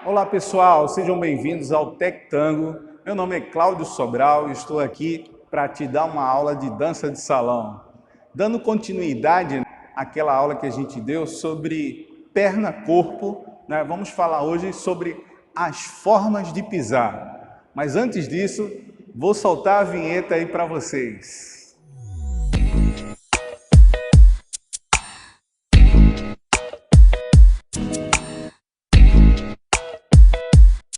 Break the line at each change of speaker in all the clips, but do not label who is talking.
Olá pessoal, sejam bem-vindos ao Tec Tango. Meu nome é Cláudio Sobral e estou aqui para te dar uma aula de dança de salão. Dando continuidade àquela aula que a gente deu sobre perna-corpo, né? Vamos falar hoje sobre as formas de pisar. Mas antes disso, vou soltar a vinheta aí para vocês.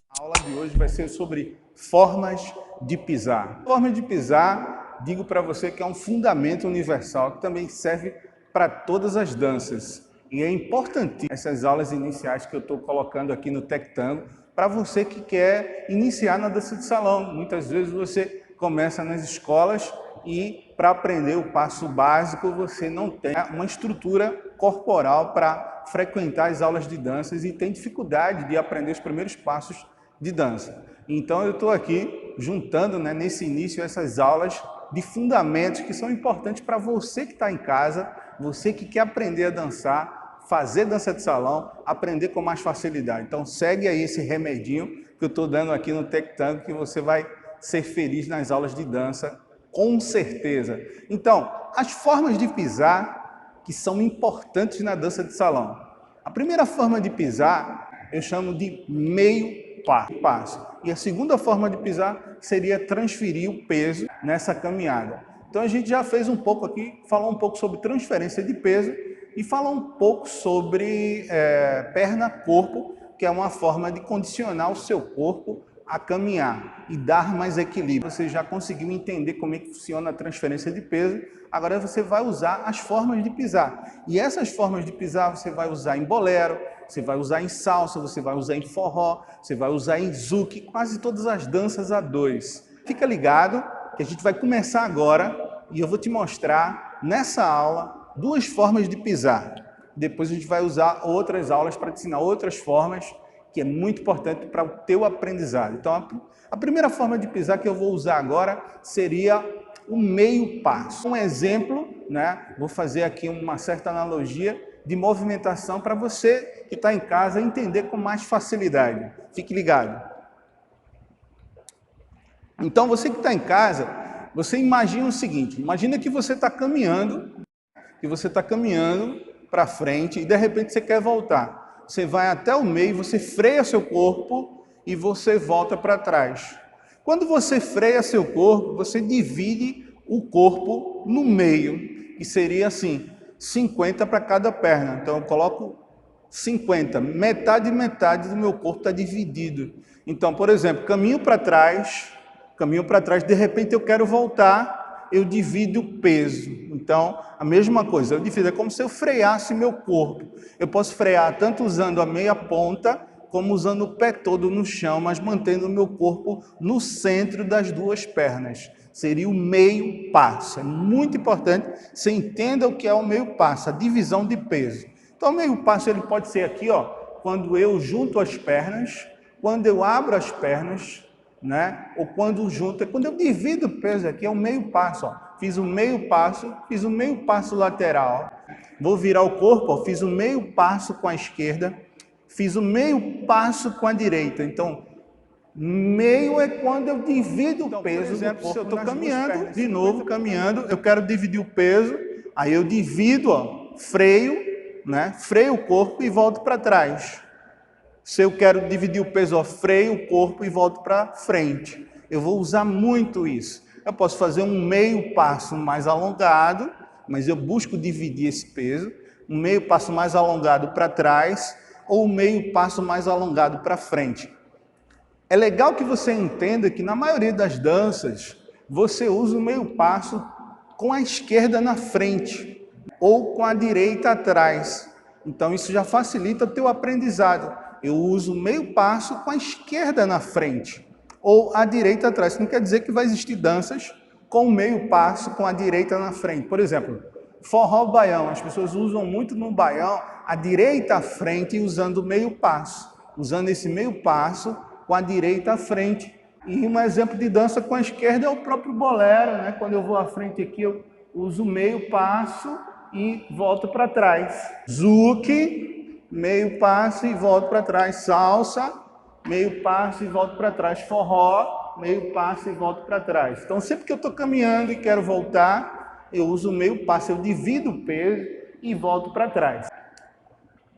A aula de hoje vai ser sobre formas de pisar. Forma de pisar, digo para você que é um fundamento universal que também serve para todas as danças. E é importante essas aulas iniciais que eu estou colocando aqui no Tec Tango para você que quer iniciar na dança de salão. Muitas vezes você começa nas escolas e para aprender o passo básico você não tem uma estrutura corporal para frequentar as aulas de danças e tem dificuldade de aprender os primeiros passos de dança. Então eu estou aqui juntando, nesse início essas aulas de fundamentos que são importantes para você que está em casa, você que quer aprender a dançar, fazer dança de salão, aprender com mais facilidade. Então segue aí esse remedinho que eu estou dando aqui no Tec Tango que você vai ser feliz nas aulas de dança, com certeza. Então, as formas de pisar que são importantes na dança de salão. A primeira forma de pisar eu chamo de meio passo. E a segunda forma de pisar seria transferir o peso nessa caminhada. Então a gente já fez um pouco aqui, falou um pouco sobre transferência de peso e falou um pouco sobre perna-corpo, que é uma forma de condicionar o seu corpo a caminhar e dar mais equilíbrio. Você já conseguiu entender como é que funciona a transferência de peso, agora você vai usar as formas de pisar. E essas formas de pisar você vai usar em bolero, você vai usar em salsa, você vai usar em forró, você vai usar em zouk, quase todas as danças a dois. Fica ligado que a gente vai começar agora e eu vou te mostrar nessa aula duas formas de pisar. Depois a gente vai usar outras aulas para te ensinar outras formas que é muito importante para o teu aprendizado. Então, a primeira forma de pisar que eu vou usar agora seria o meio passo. Um exemplo, vou fazer aqui uma certa analogia de movimentação para você que está em casa entender com mais facilidade. Fique ligado. Então, você que está em casa, você imagina o seguinte, imagina que você está caminhando, para frente e de repente você quer voltar. Você vai até o meio, você freia seu corpo e você volta para trás. Quando você freia seu corpo, você divide o corpo no meio, que seria assim, 50 para cada perna. Então eu coloco 50, metade e metade do meu corpo está dividido. Então, por exemplo, caminho para trás, de repente eu quero voltar, eu divido o peso. Então, a mesma coisa, eu divido, é como se eu freasse meu corpo. Eu posso frear tanto usando a meia ponta, como usando o pé todo no chão, mas mantendo o meu corpo no centro das duas pernas. Seria o meio passo. É muito importante que você entenda o que é o meio passo, a divisão de peso. Então, o meio passo ele pode ser aqui, quando eu junto as pernas, quando eu abro as pernas, ou quando junto, quando eu divido o peso aqui, é o meio passo. Fiz o meio passo lateral. Vou virar o corpo, fiz o meio passo com a esquerda, fiz o meio passo com a direita. Então, meio é quando eu divido o peso. Por exemplo, se eu estou caminhando, de novo caminhando, eu quero dividir o peso, aí eu divido, freio, freio o corpo e volto para trás. Se eu quero dividir o peso, freio o corpo e volto para frente. Eu vou usar muito isso. Eu posso fazer um meio passo mais alongado, mas eu busco dividir esse peso. Um meio passo mais alongado para trás ou um meio passo mais alongado para frente. É legal que você entenda que na maioria das danças, você usa o meio passo com a esquerda na frente ou com a direita atrás. Então isso já facilita o teu aprendizado. Eu uso o meio passo com a esquerda na frente ou a direita atrás. Isso não quer dizer que vai existir danças com o meio passo com a direita na frente. Por exemplo, forró baião. As pessoas usam muito no baião a direita à frente usando o meio passo. Usando esse meio passo com a direita à frente. E um exemplo de dança com a esquerda é o próprio bolero. Quando eu vou à frente aqui, eu uso o meio passo e volto para trás. Zouk, meio passo e volto para trás. Salsa, meio passo e volto para trás. Forró, meio passo e volto para trás. Então, sempre que eu estou caminhando e quero voltar, eu uso o meio passo, eu divido o peso e volto para trás.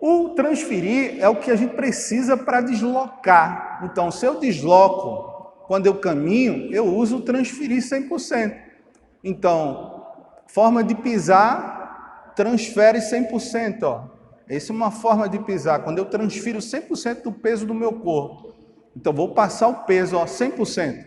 O transferir é o que a gente precisa para deslocar. Então, se eu desloco, quando eu caminho, eu uso o transferir 100%. Então, forma de pisar, transfere 100%. Ó. Essa é uma forma de pisar, quando eu transfiro 100% do peso do meu corpo. Então, vou passar o peso, ó, 100%.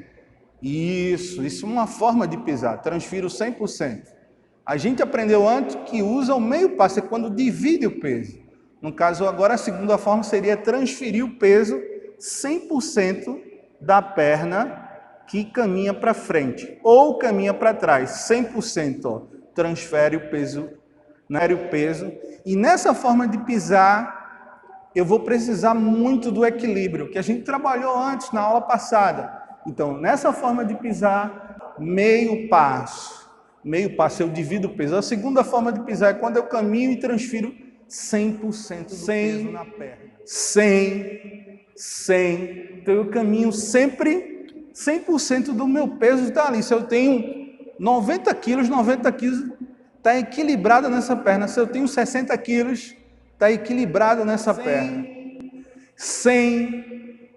Isso é uma forma de pisar, transfiro 100%. A gente aprendeu antes que usa o meio passo, é quando divide o peso. No caso, agora a segunda forma seria transferir o peso 100% da perna que caminha para frente ou caminha para trás, 100%, ó, transfere o peso, E nessa forma de pisar, eu vou precisar muito do equilíbrio, que a gente trabalhou antes na aula passada. Então, nessa forma de pisar, meio passo eu divido o peso. A segunda forma de pisar é quando eu caminho e transfiro 100% do peso na perna. 100. Então eu caminho sempre, 100% do meu peso está ali. Se eu tenho 90 quilos está equilibrado nessa perna. Se eu tenho 60 quilos, está equilibrado nessa perna. 100.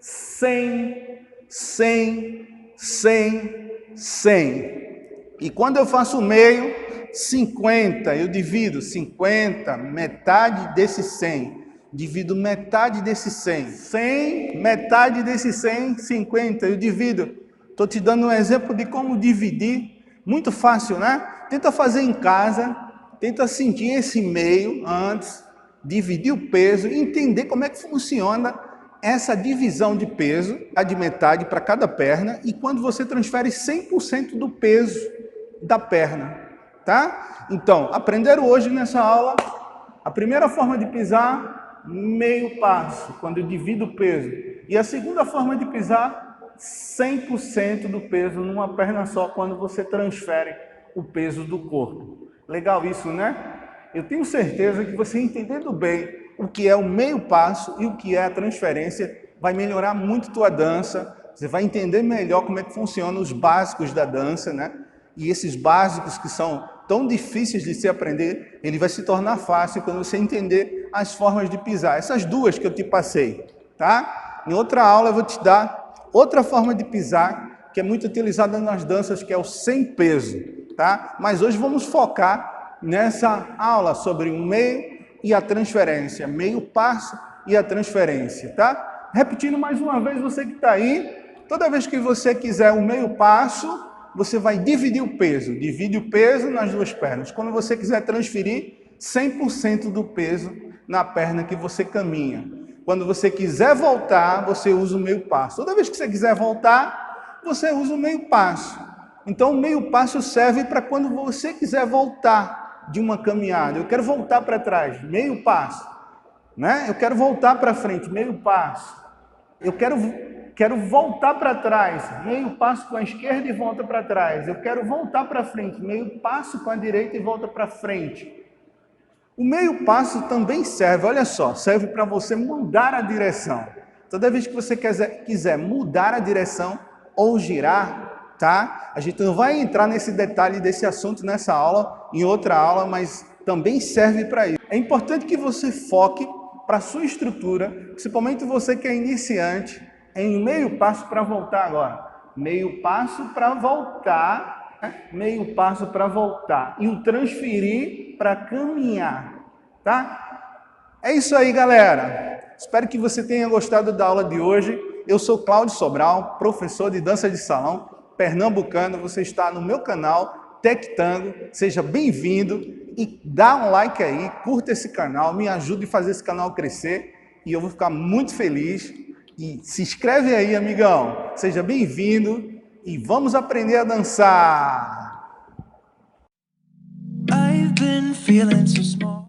E quando eu faço o meio, 50, eu divido 50, metade desse 100. Divido metade desse 100. 100, metade desse 100, 50, eu divido. Estou te dando um exemplo de como dividir. Muito fácil, né? Tenta fazer em casa, tenta sentir esse meio antes, dividir o peso e entender como é que funciona essa divisão de peso, de metade para cada perna, e quando você transfere 100% do peso da perna, tá? Então, aprenderam hoje nessa aula, a primeira forma de pisar, meio passo, quando eu divido o peso. E a segunda forma de pisar, 100% do peso numa perna só, quando você transfere o peso do corpo. Legal isso, né? Eu tenho certeza que você entendendo bem o que é o meio passo e o que é a transferência, vai melhorar muito tua dança, você vai entender melhor como é que funcionam os básicos da dança, né? E esses básicos que são tão difíceis de se aprender, ele vai se tornar fácil quando você entender as formas de pisar. Essas duas que eu te passei, tá? Em outra aula eu vou te dar outra forma de pisar, que é muito utilizada nas danças, que é o sem peso, tá? Mas hoje vamos focar nessa aula sobre o meio e a transferência, meio passo e a transferência, tá? Repetindo mais uma vez, você que está aí, toda vez que você quiser o meio passo, você vai dividir o peso, divide o peso nas duas pernas. Quando você quiser transferir, 100% do peso na perna que você caminha. Quando você quiser voltar, você usa o meio passo. Toda vez que você quiser voltar, você usa o meio passo. Então, o meio passo serve para quando você quiser voltar de uma caminhada. Eu quero voltar para trás, meio passo. Né? Eu quero voltar para frente, meio passo. Eu quero voltar para trás, meio passo com a esquerda e volta para trás. Eu quero voltar para frente, meio passo com a direita e volta para frente. O meio passo também serve, olha só, serve para você mudar a direção. Toda vez que você quiser mudar a direção ou girar, tá? A gente não vai entrar nesse detalhe desse assunto nessa aula, em outra aula, mas também serve para isso. É importante que você foque para a sua estrutura, principalmente você que é iniciante, em meio passo para voltar agora. Meio passo para voltar, né? Meio passo para voltar. E o transferir para caminhar, tá? É isso aí, galera. Espero que você tenha gostado da aula de hoje. Eu sou Cláudio Sobral, professor de dança de salão, pernambucano. Você está no meu canal, Tec Tango. Seja bem-vindo e dá um like aí, curta esse canal, me ajude a fazer esse canal crescer e eu vou ficar muito feliz. E se inscreve aí, amigão. Seja bem-vindo e vamos aprender a dançar. I've been feeling so small.